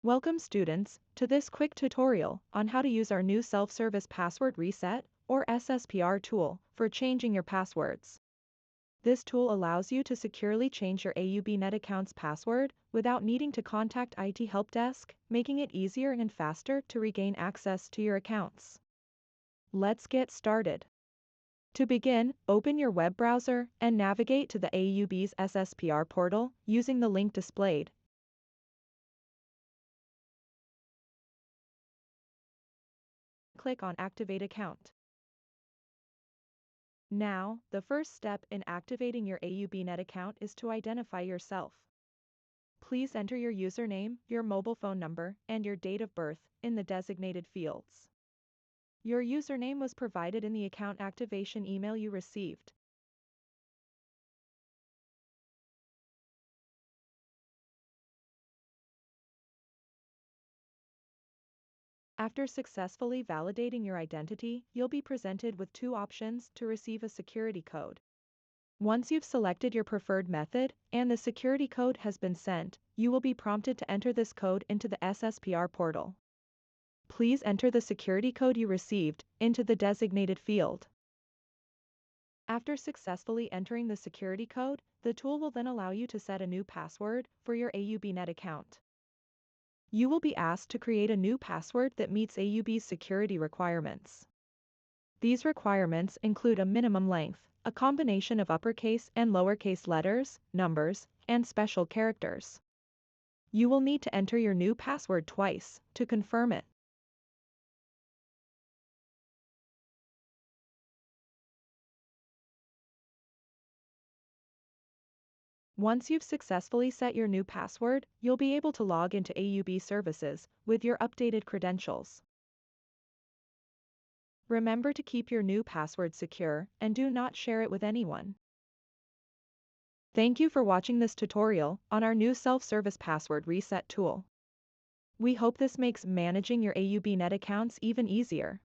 Welcome students to this quick tutorial on how to use our new self-service password reset or SSPR tool for changing your passwords. This tool allows you to securely change your AUB Net account's password without needing to contact IT help desk, making it easier and faster to regain access to your accounts. Let's get started. To begin, open your web browser and navigate to the AUB's SSPR portal using the link displayed. Click on Activate Account. Now, the first step in activating your AUB Net account is to identify yourself. Please enter your username, your mobile phone number, and your date of birth in the designated fields. Your username was provided in the account activation email you received. After successfully validating your identity, you'll be presented with two options to receive a security code. Once you've selected your preferred method and the security code has been sent, you will be prompted to enter this code into the SSPR portal. Please enter the security code you received into the designated field. After successfully entering the security code, the tool will then allow you to set a new password for your AUB Net account. You will be asked to create a new password that meets AUB's security requirements. These requirements include a minimum length, a combination of uppercase and lowercase letters, numbers, and special characters. You will need to enter your new password twice to confirm it. Once you've successfully set your new password, you'll be able to log into AUB services with your updated credentials. Remember to keep your new password secure and do not share it with anyone. Thank you for watching this tutorial on our new self-service password reset tool. We hope this makes managing your AUB Net accounts even easier.